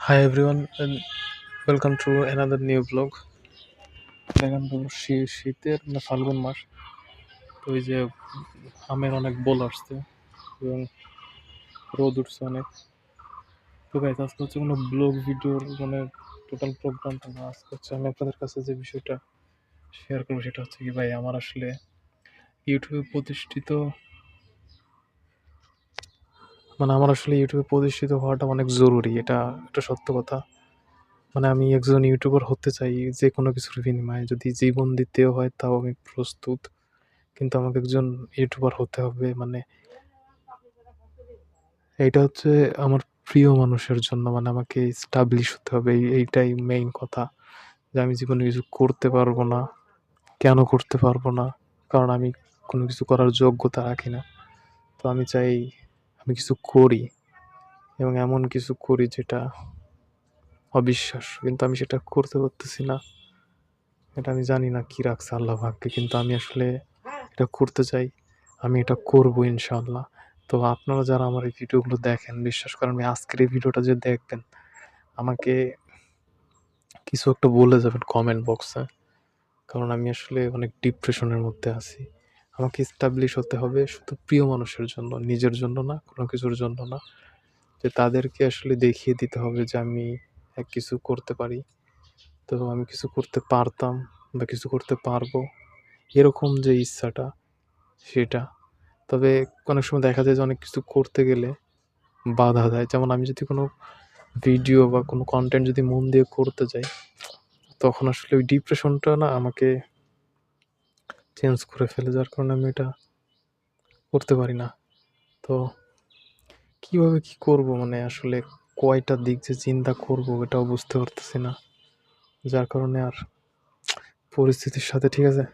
Hi everyone and welcome to another new vlog. দেখেন তো শীতের ফাল্গুন মাস, তো ওই যে আমের অনেক বোল আসছে এবং রোদ উঠছে অনেক। তো গাইজ আজকে হচ্ছে কোনো ব্লগ ভিডিওর টোটাল প্রোগ্রামটা না, আজকে হচ্ছে আমি আপনাদের কাছে যে বিষয়টা শেয়ার করবো সেটা হচ্ছে কি ভাই, আমার আসলে ইউটিউবে প্রতিষ্ঠিত ইউটিউবে প্রতিষ্ঠিত হওয়াটা অনেক জরুরি, এটা একটা সত্য কথা। আমি একজন ইউটিউবার হতে চাই, যে কোনো কিছুর বিনিময়ে যদি জীবন দিতেও হয় তাও আমি প্রস্তুত। কিন্তু আমাকে একজন ইউটিউবার হতে হবে, এইটা হচ্ছে আমার প্রিয় মানুষের জন্য, আমাকে স্টাবলিশ হতে হবে, এইটাই মেইন কথা। যে আমি জীবনে কিছু করতে পারবো না, কেন করতে পারবো না? কারণ আমি কোনো কিছু করার যোগ্যতা রাখি না। তো আমি চাই আমি কিছু করি, এবং এমন কিছু করি যেটা অবিশ্বাস্য, কিন্তু আমি সেটা করতে পারতেছি না। এটা আমি জানি না কি রাখছে আল্লাহ ভাগ্যে, কিন্তু আমি আসলে এটা করতে চাই। আমি এটা করবো ইনশাআল্লাহ। তো আপনারা যারা আমার এই ভিডিওগুলো দেখেন, বিশ্বাস করেন আমি আজকের এই ভিডিওটা যে দেখবেন, আমাকে কিছু একটা বলে যাবেন কমেন্ট বক্সে। কারণ আমি আসলে অনেক ডিপ্রেশনের মধ্যে আছি। আমাকে এস্টাবলিশ হতে হবে শুধু প্রিয় মানুষের জন্য, নিজের জন্য না, কোনো কিছুর জন্য না। যে তাদেরকে আসলে দেখিয়ে দিতে হবে যে আমি এক কিছু করতে পারি। তো আমি কিছু করতে পারতাম বা কিছু করতে পারবো, এরকম যে ইচ্ছাটা, সেটা। তবে অনেক সময় দেখা যায় যে অনেক কিছু করতে গেলে বাধা দেয়। যেমন আমি যদি কোনো ভিডিও বা কোনো কনটেন্ট যদি মন দিয়ে করতে যাই, তখন আসলে ওই ডিপ্রেশনটা না আমাকে চেঞ্জ করে ফেলে, যার কারণে আমি এটা করতে পারি না। তো কিভাবে কি করব, আসলে কয়টা দিক যে চিন্তা করব এটাও বুঝতে পারতেছি না। যার কারণে আর পরিস্থিতির সাথে, ঠিক আছে,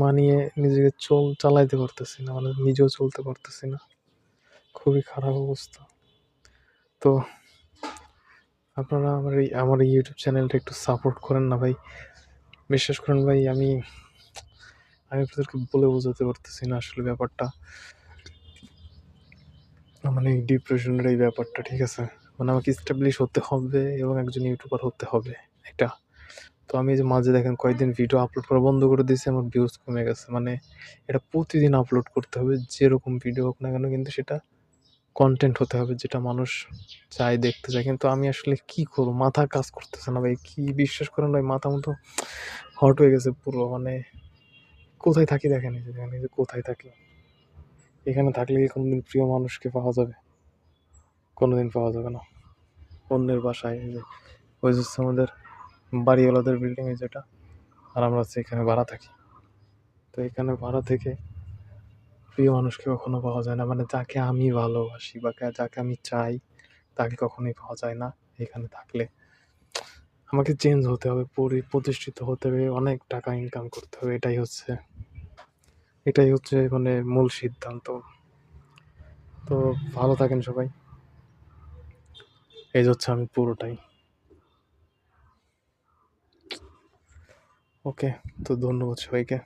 মানিয়ে নিজেকে চালাইতে পারতেছি না, নিজেও চলতে পারতেছি না। খুবই খারাপ অবস্থা। তো আপনারা আমার এই ইউটিউব চ্যানেলটা একটু সাপোর্ট করেন না ভাই। বিশ্বাস করেন ভাই, আমি আপনাদেরকে বলে বোঝাতে পারতেছি না আসলে ব্যাপারটা। এই ডিপ্রেশনের এই ব্যাপারটা, ঠিক আছে, আমাকে স্টাবলিশ হতে হবে এবং একজন ইউটিউবার হতে হবে, এটা। তো আমি এই যে মাঝে দেখেন কয়েকদিন ভিডিও আপলোড করা বন্ধ করে দিয়েছি, আমার ভিউজ কমে গেছে। এটা প্রতিদিন আপলোড করতে হবে, যেরকম ভিডিও হোক না কেন, কিন্তু সেটা কন্টেন্ট হতে হবে যেটা মানুষ চায়, দেখতে চায়। কিন্তু আমি আসলে কি করবো, মাথা কাজ করতেছে না ভাই। কি বিশ্বাস করেন ভাই, মাথা মতো হট হয়ে গেছে পুরো। কোথায় থাকি দেখেন, এই যে কোথায় থাকি, এখানে থাকলে কি কোনোদিন প্রিয় মানুষকে পাওয়া যাবে? কোনোদিন পাওয়া যাবে না। অন্যের বাসায়, এই যে ওই যে আমাদের বাড়িওয়ালাদের বিল্ডিং এ যেটা, আর আমরা হচ্ছে এখানে ভাড়া থাকি। তো এখানে ভাড়া থেকে প্রিয় মানুষকে কখনো পাওয়া যায় না, যাকে আমি ভালোবাসি বা যাকে আমি চাই, তাকে কখনোই পাওয়া যায় না এখানে থাকলে। আমাকে চেঞ্জ হতে হবে, প্রতিষ্ঠিত হতে হবে, অনেক টাকা ইনকাম করতে হবে। এটাই হচ্ছে মূল সিদ্ধান্ত। তো ভালো থাকেন সবাই। এই যে হচ্ছে আমি পুরোটাই। ওকে, তো ধন্যবাদ সবাইকে।